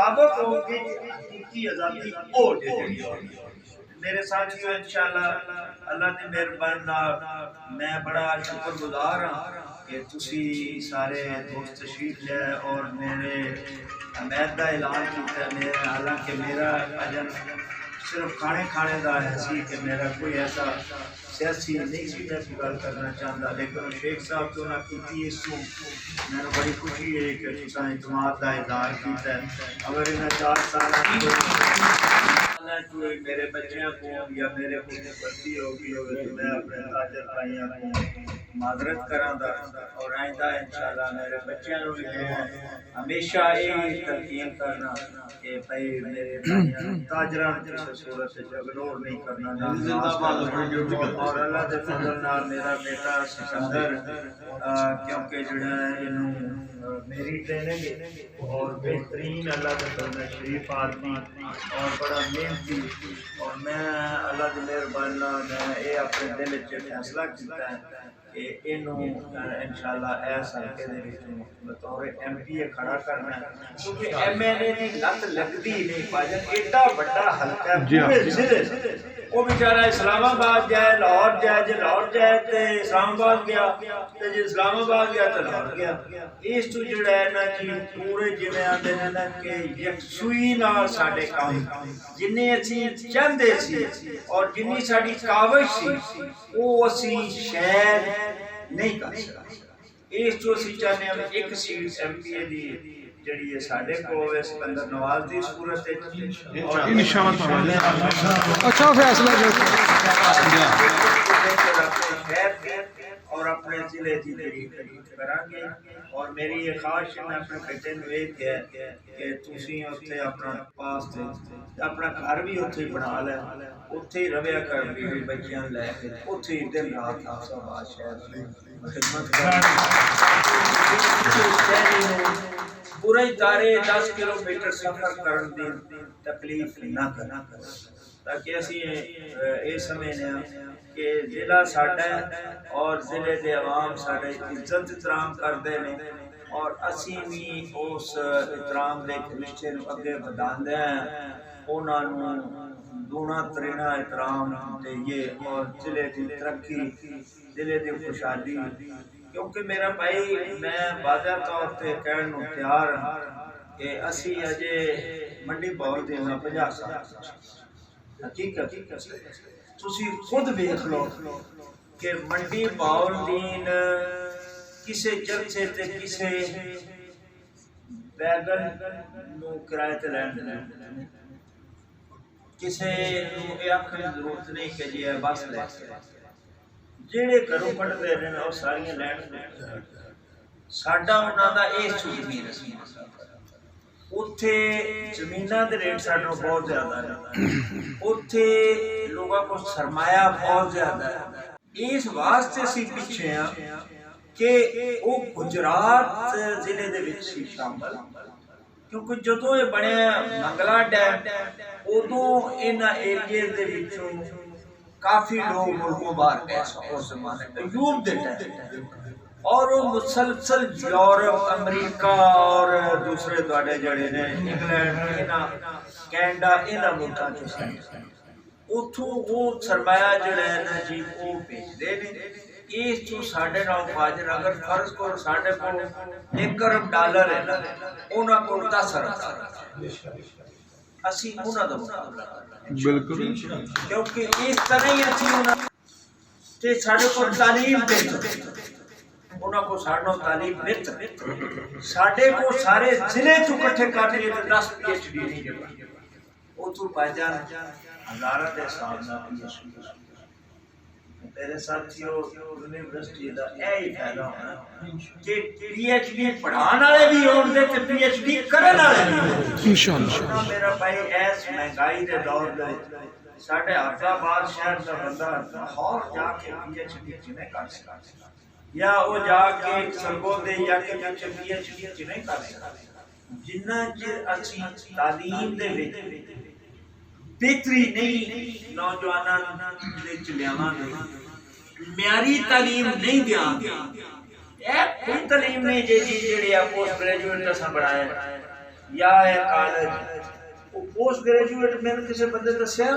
मुताबिक होगी की आज़ादी हो जाएगी। मेरे साथियों इंशाअल्लाह अल्लाह की मेहरबानी नाल मैं बड़ा शुक्रगुजार हाँ कि तुसी सारे दोस्त तशरीफ ले और मेरे हमायत का ऐलान किया। मेरा हालांकि मेरा अजन सिर्फ खाने खाने का है सी कि मेरा कोई ऐसा सियासी नहीं सी मैं गल करना चाहता, लेकिन शेख साहब तो ना की इसको मैंने बड़ी खुशी है कि तुसा इतमाद का इजहार किया। अगर इन 4 साल मेरे बच्चों को या मेरे को भर्ती होगी तो मैं अपने ताजर भाइयों को माजरत करांगा और आइंदा इंशाअल्लाह मेरे बच्चों को हमेशा यही तलकीन करना कि भाई मेरे ताजरा किसी सूरत से इग्नोर नहीं करना। और अल्लाह के फजल नाल मेरा बेटा सिकंदर क्योंकि जो मेरी ट्रेनिंग और बेहतरीन अल्लाह के फजल शरीफ आदमी और बड़ा मेहनती और मैं अल्लाह की मेहरबानी मैं ये अपने दिल च फैसला किया कि इनू इंशाअल्लाह इस हल्के दे विच बतौर MP खड़ा करना, क्योंकि MLA की लत लगती नहीं भाजन एडा बड़ा हल्का पूरे जिले वो बेचारा इस्लामाबाद जाए लाहौर जाए, जो लाहौर जाए तो इस्लामाबाद गया, तो जो इस्लामाबाद गया तो लाहौर गया। इस तो जो है ना जी पूरे जिमें आते हैं ना कि यकसुई नाल साडे काम जिन्ने असी चाहते सी और जिन्नी साडी काविश सी वो असी शायद नहीं कर सकते। इस तो असी चाहते हैं एक सीट MPA दी जड़ी है साडे को सिकंदर नवाज दी सूरत और इंशाअल्लाह अच्छा फैसला और अपने जिले की करांगे। और मेरी ये ख्वाहिश मैं अपने बेटे ने वेख है कि तुसी उत्थे अपना पास थे अपना घर भी उत्थे बना लै, उत्थे ही रव्या कर बीवी बच्चियां लैके उत्थे ही दिन रात आसाबाद शहर खिदमत पूरे दायरे 10 किलोमीटर सफर करने दी तकलीफ ना करना ताकि असी ये समझने कि जिला साडा और जिले के अवाम साडे इज्जत एहतराम करते हैं और असी भी उस एहतराम के रिश्ते अगे बढ़ाते हैं, उन्होंने दूना त्रिना एहतराम देइए और जिले की तरक्की जिले की खुशहाली। क्योंकि मेरा भाई मैं वादा तौर पर कहने को तैयार हाँ कि असी अजे मंडी बॉल देना 50 साल हकीकत तुसी खुद देख लो कि मंडी बाउल दीन किसे जलसे ते किसे बैगन नु किराए ते लैन किसे नु ये आखने की जरूरत नहीं कि जी बस ले जेड़े घरों कटदे ने और सारियां लैन साडा उन्हां दा इस जमीन असी उत्थे जमीनां दे रेट साडों बहुत ज्यादा है, उत्थे लोगों को सरमाया बहुत ज्यादा है। इस वास्ते असी पीछे हाँ कि वो गुजरात जिले दे विच शामिल, क्योंकि जदों ये बनया मंगला डैम उदों इन्हां एरिए दे विचों काफी लोग मुल्कों बाहर गए उस जमाने यूरोप दे टाइम और वो मुसलसल यूरोप अमेरिका और दूसरे द्वारे जड़े ने इंग्लैंड इना कैनेडा इना मुल्कां च उथों वो सरमाया जड़ा है ना जी वो भेजदे ने। इस तो साडे नाल फाजिल अगर फर्ज करो साडे कोल $1 अरब है ना उन्हां कोल 10 अरब असी उन्हां दा मुकाबला बिल्कुल, क्योंकि इस तरह ही असी उन्हां ते साडे कोल तालीम बेहतर उन्हां को साडो तालीम बेहतर साडे को सारे जिले चो इकट्ठे कर लिए तो 10 PhD नहीं जब उतो भाईजान हजारां दे हिसाब नाल PhD मेरे साथियों यूनिवर्सिटी दा यही फायदा होना कि PhD पढ़ाने वाले भी होंगे ते PhD करने वाले भी इंशाअल्लाह। मेरा भाई ऐस महंगाई दे दौर दे साडे हैदराबाद शहर दा बंदा लाहौर जाके PhD नहीं कर सकता या वो जाके सरगोदे या कि PhD नहीं कर सकता जिन्ना चिर असी तालीम दे विच बेहतरी नहीं नौजवानों विच लियावांगे म्यारी तालीम नहीं देंगे कोई तालीम नहीं जी जी पोस्ट ग्रेजुएट असां बढ़ाया या कॉलेज पोस्ट ग्रेजुएट मैंने किसी बंदे दसिया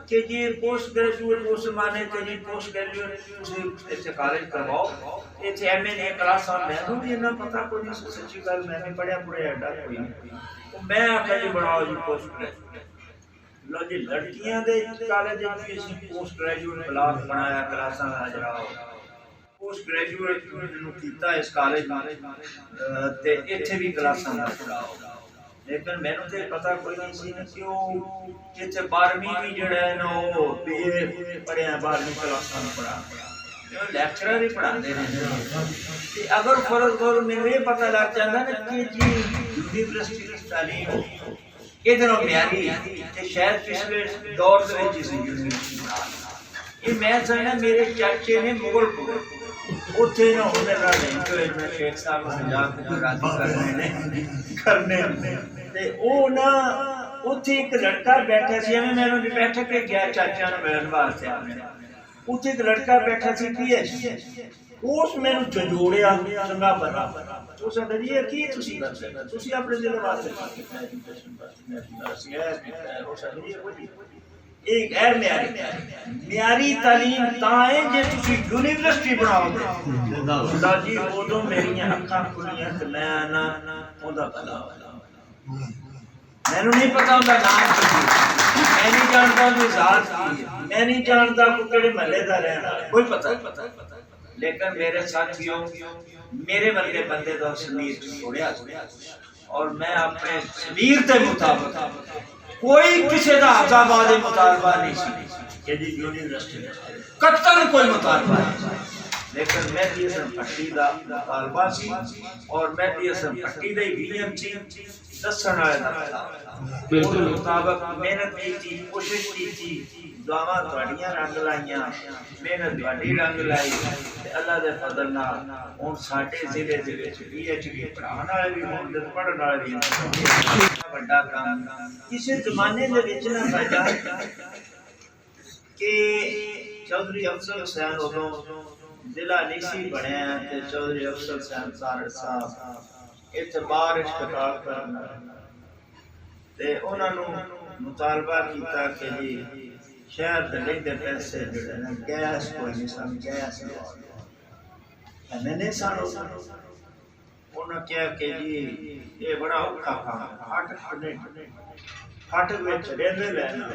कि जी पोस्ट ग्रेजुएट उस जमाने ते जी पोस्ट ग्रेजुएट तुसी इत्थे कॉलेज करवाओ इत्थे एमए दी क्लासां मैनूं भी इन्ना पता कोई नहीं सच्ची गल मैं नहीं पढ़िया पढ़िया एडा कोई नहीं तो मैं आखिया जी बनाओ जी पोस्ट ग्रेजुएट लो जी लड़कियां दे कॉलेज च भी पोस्ट ग्रेजुएट ब्लॉक बनाया क्लासां हाजराओ पोस्ट ग्रेजुएट मैनूं कीता इस कॉलेज ते इत्थे भी क्लासां हाजराओ लेकिन मैनू तो पता कोई नहीं सी क्यों इतने 12वीं भी जड़ा है ना वो बीए पढ़िया 12वीं क्लासा पढ़ा लैक्चरर ही पढ़ाते हैं अगर फर्क करो मैंने ये पता लग जाता ना कि जी यूनिवर्सिटी की तालीम इधर म्यारी शायद पिछले दौर ये मैं समझना मेरे चाचे ने मुगल उत्थे ना उन्हें मैं शेख साहब से जाकर राजी करने ते ओ ना उत्थे एक लड़का बैठा सी मैं उन्हें बैठ के गया चाचा ने मिलन वास्ते आने उत्थे एक लड़का बैठा सी पीएचडी उस मैनू झंझोड़िया चंगा बना उस आखिया जी की तुसी करदे तुसी अपने दिल वास्ते एक गैर म्यारी तालीम तां है जे तुसी यूनिवर्सिटी बनाओगे खुदा जी उदों मेरियां अखां खुलियां ते मैं ना ओदा भला मैनू नहीं पता उनका नाम मैं नहीं जानता उनकी जात की मैं नहीं जानता को केड़े महल्ले दा रहना कोई पता लेकिन मेरे साथियों मेरे वर्गे बंदे दा समीर छोड़िया और मैं अपने समीर के मुताबिक कोई किसी का आजाबाद मुतालबा नहीं सी कि जी यूनिवर्सिटी कतन कोई मुतालबा नहीं लेकिन मैं DSM पट्टी का मुतालबा सी और मैं DSM पट्टी दे VM सी दसन वाले दा बिल्कुल मुताबिक मेहनत की कोशिश की दुआवां तुहाडियां रंग लाइयां मेहनत तुहाडी रंग लाई ते अल्लाह दे फजल नाल हुण साडे जिले दे विच PhD पढ़ाउण वाले भी हुण ते पढ़न वाले भी बड़ा काम किसी जमाने दे विच ना साडा कि चौधरी अफजल हुसैन उदों जिला नहीं सी बनया ते चौधरी अफजल हुसैन साहब इत्थे बाहर इस्तेमाल करना ते उन्हां नूं मुतालबा कीता कि जी शहर दे लेंदे पैसे जिहड़े ने गैस कोई नहीं सन गैस मैंने सानो उन्होंने कहा कि जी ये बड़ा औखा काम फट विच रेंदे लैना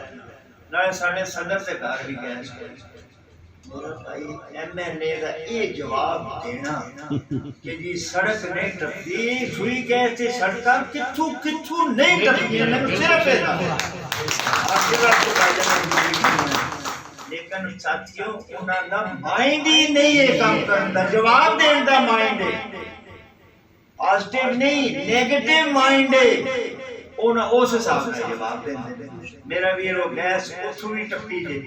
नाले साडे सदर दे घर भी गैस भाई MLA का ये जवाब देना कि जी सड़क नहीं टपदी सुई गए थे सड़क किथू किथू नहीं टपदी सिर्फ लेकिन साथियों उन्होंने माइंड ही नहीं है काम करने जवाब देने का माइंड है पॉजिटिव नहीं नेगेटिव माइंड है उस हिसाब से जवाब देंगे मेरा वीर वो गैस उथों भी टप्पी जे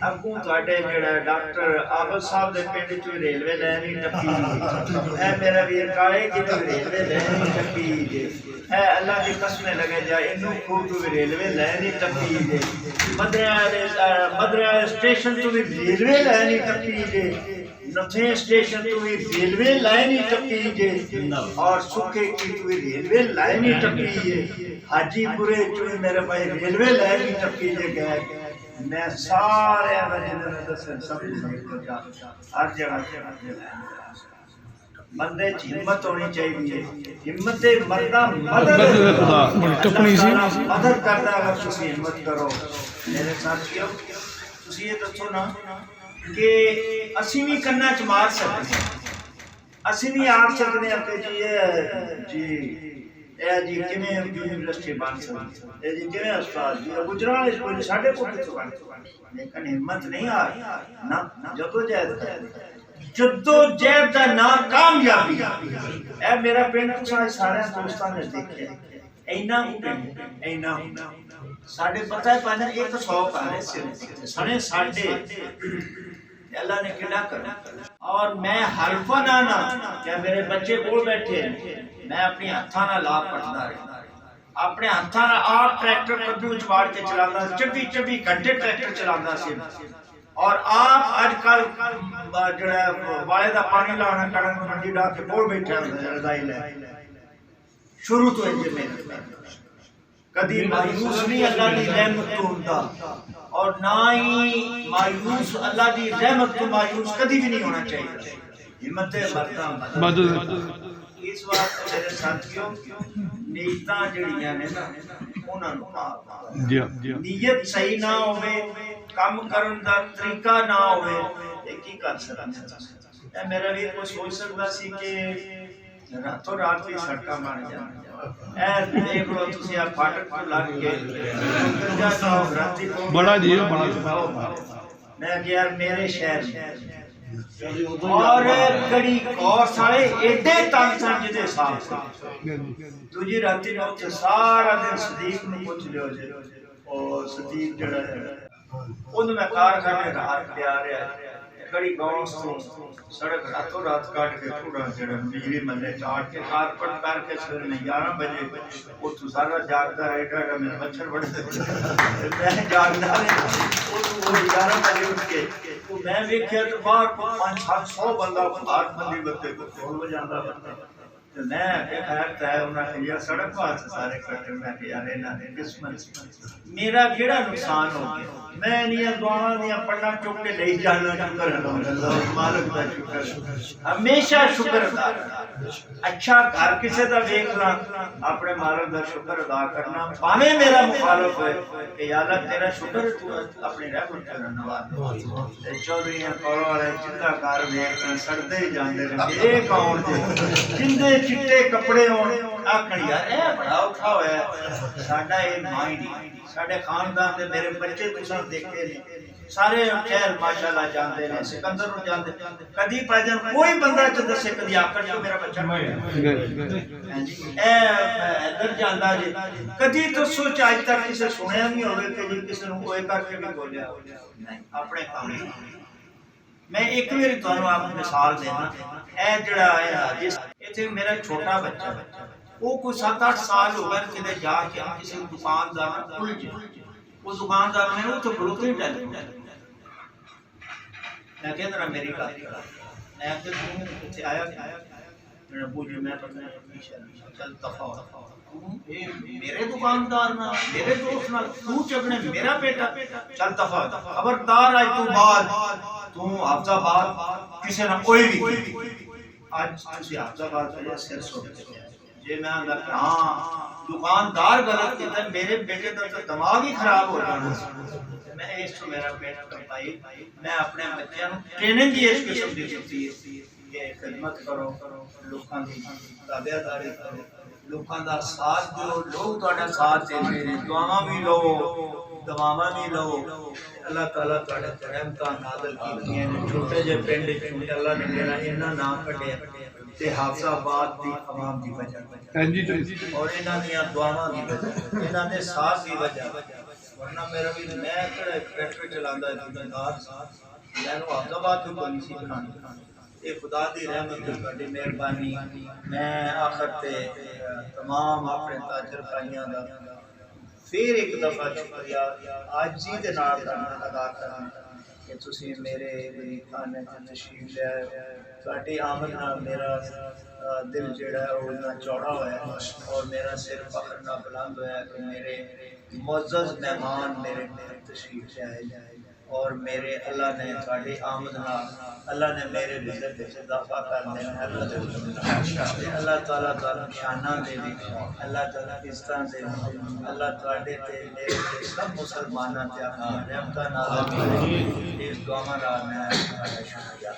अगों तुहाडे जेड़ा डॉक्टर आबद साहब दे पिंड च रेलवे लाइन ही टप्पी है मेरा वीर काले कि रेलवे लाइन ही टप्पी जे है अल्लाह की कसम लगे जा इनू खूब तो रेलवे लाइन ही टप्पी जे मदरा स्टेशन तो भी रेलवे लाइन ही टप्पी जे नथे स्टेशन तो भी रेलवे लाइन ही टप्पी जे और सुखे की तो रेलवे लाइन ही टप्पी जे हाजीपुरे चो मेरे भाई रेलवे लाइन ही टप्पी जे गए मैं सारे सब हर जगह बंदे हिम्मत होनी चाहिए हिम्मत मरदा मदद करता अगर तुम हिम्मत करो मेरे साथियों तुम ये दसो ना कि असी भी कन्ना च मार सकते असी भी आख सकते हैं कि जी ए जी किवें यूनिवर्सिटी बन सकती ए जी किवें अस्पताल जी गुजरात इस कोई साडे को किथों बन लेकिन हिम्मत नहीं आ रही ना जद्दोजहद दा नाम कामयाबी ए मेरा पिंड तुसां सारे दोस्तां ने देखिया इन्ना साडे पता है पाना 100 पारे सारे साडे अल्लाह ने कितना करा और मैं हल्फा ना क्या मेरे बच्चे बोल बैठे मैं अपने हाथां नाल आप पढ़दा रहा अपने हाथां नाल आप ट्रैक्टर कद्दू विच वाड़ के चलांदा 24 घंटे ट्रैक्टर चलांदा सी और आप आजकल जड़ा वाले दा पानी लाना कड़न मंडी डा के बोल बैठे रजाई ले शुरू तो इंज मेहनत करदा, कदी मायूस नहीं अल्लाह की रहमत तो होंदा, और ना ही मायूस अल्लाह की रहमत तो मायूस कभी भी नहीं होना चाहिए। हिम्मत मरदा मदद। इस वास्ते मेरे साथियों नीयतां जड़ियां ने ना उन्हां नूं पाक नीयत सही ना होवे, काम करन दा तरीका ना होवे, ते की कर सकदा। ए मेरा भी कोई सोच सकदा सी कि रातों रात भी सड़कां बन जाण। ए देख लो तुसीं आ फाटक तो लग के बड़ा जी बड़ा मैं कि यार मेरे शहर और कड़ी कौस वाले एडे तंग सन जिदे साहब दूजी राती में उत्थे सारा दिन सदीक नूं पुछ लियो जे और सदीक जड़ा है उन मैं कारखाने रात प्या रहा कड़ी कौस तो सड़क रातों रात काट के थोड़ा जड़ा बिजली मल्ले चाट के कारपेट करके सवेरे में 11 बजे उठ सारा जागदा रहेगा मेरे मच्छर बड़े मैं जागदा वो 11 बजे उठ के तो मैं वेख्या तो बाहर 500-700 बंदा बाहर मंदी बत्ते को ढोल बजांदा बंदा तो मैं के खैर तय उन्हें ये सड़क वास्ते सारे कट्टे मैं कि यार इन्हां दे किस्मत मेरा केड़ा नुकसान हो गया मैं इन्हां दुआवां दी पन्ना चुक के ले जाना शुक्र अल्लाह मालिक दा शुक्र हमेशा शुक्र अदा अच्छा घर किसी दा देख ला अपने मालिक दा शुक्र अदा करना भावे मेरा मुखालिफ है कि या अल्लाह तेरा शुक्र तू अपनी रहमत कर नवाज ते चौधरी कोल वाले जिंदा घर देख सड़दे ही जांदे ने ये कौन जे जिंदे चिट्टे कपड़े होने आखण यार ए बड़ा औखा होया साडा ये माइंड साडे खानदान दे मेरे बच्चे तुसां देखे ने सारे शहर माशाल्लाह जानते ने सिकंदर नु जानते कदी पाजन कोई बंदा च दसे कदी आखण जो मेरा बच्चा हां जी ए इधर जानदा जी कदी तो सोच आज तक किसे सुनया नहीं होवे कि जी किसे नु कोई करके भी बोलिया नहीं अपने काम मैं एक मेरी तुहानू आप मिसाल देना ए जड़ा है जिस इथे मेरा छोटा बच्चा वो कोई 7-8 साल हो गए किते जाके किसी दुकानदार उलझ वो दुकानदार ने वो तो खड़ोते ही टेलीफोन मैं कहता मेरी बात मैं कहता कुछ आया मैंने पूछे मैं पता चल दफा ये मेरे दुकानदार ना मेरे दोस्त ना तू चगने मेरा बेटा चल दफा खबरदार आज तू बाद तू हफ्ता बाद किसी ना कोई भी आज तुसी हफ्ता बाद या सिर सो जे मैं अंदर हां दुकानदार गलत किया मेरे बेटे का तो दिमाग ही खराब हो जाना मैं इस तो मेरा बेटा कर पाई मैं अपने बच्चों को ट्रेनिंग दी इस किस्म दी ਦਿੱਤੀ है कि खिदमत करो लोकां दी ताबेदारी करो लोकां दा साथ दो लोग ਤੁਹਾਡਾ साथ देंगे ने दुआवां भी लो दवावां भी लो अल्लाह ताला ਤੁਹਾਡੇ ਤੇ ਰਹਿਮਤਾਂ ਨਾਜ਼ਿਲ ਕੀਤੀਆਂ ने छोटे जे पिंड च अल्लाह ने मेरा इन्ना नाम कटिया ते हाफसाबाद दी आवाम दी वजह हां जी और इन्हां दी दुआवां दी वजह इन्हां दे साथ दी वजह वरना मेरा भी मैं ट्रैक्टर चलांदा है दुकानदार मैनू हाफसाबाद तो कोई सी बनानी ये खुदा दी रहमत ਤੁਹਾਡੀ मेहरबानी मैं आखिर ते तमाम अपने ताजर भाइयों दा फिर एक दफा शुक्रिया आज जी दे नाल अदा करना कि तुसी मेरे खाने च तशरीफ लाए ਤੁਹਾਡੀ आमद नाल मेरा दिल जेड़ा है वो इतना चौड़ा होया और मेरा सिर फख्र नाल बुलंद होया कि मेरे मुअज़्ज़ज़ मेहमान मेरे तशरीफ लाए और मेरे अल्लाह ने ਤੁਹਾਡੀ आमद नाल अल्लाह ने मेरे रिज़्क़ में इजाफा कर देना अल्लाह ताला ताला शाना दे अल्लाह ताला इज़्ज़तां दे अल्लाह ਤੁਹਾਡੇ ते मेरे ते सब मुसलमानां ते अपनी रहमतां नाज़िल करे इस दुआ नाल मैं शुक्रिया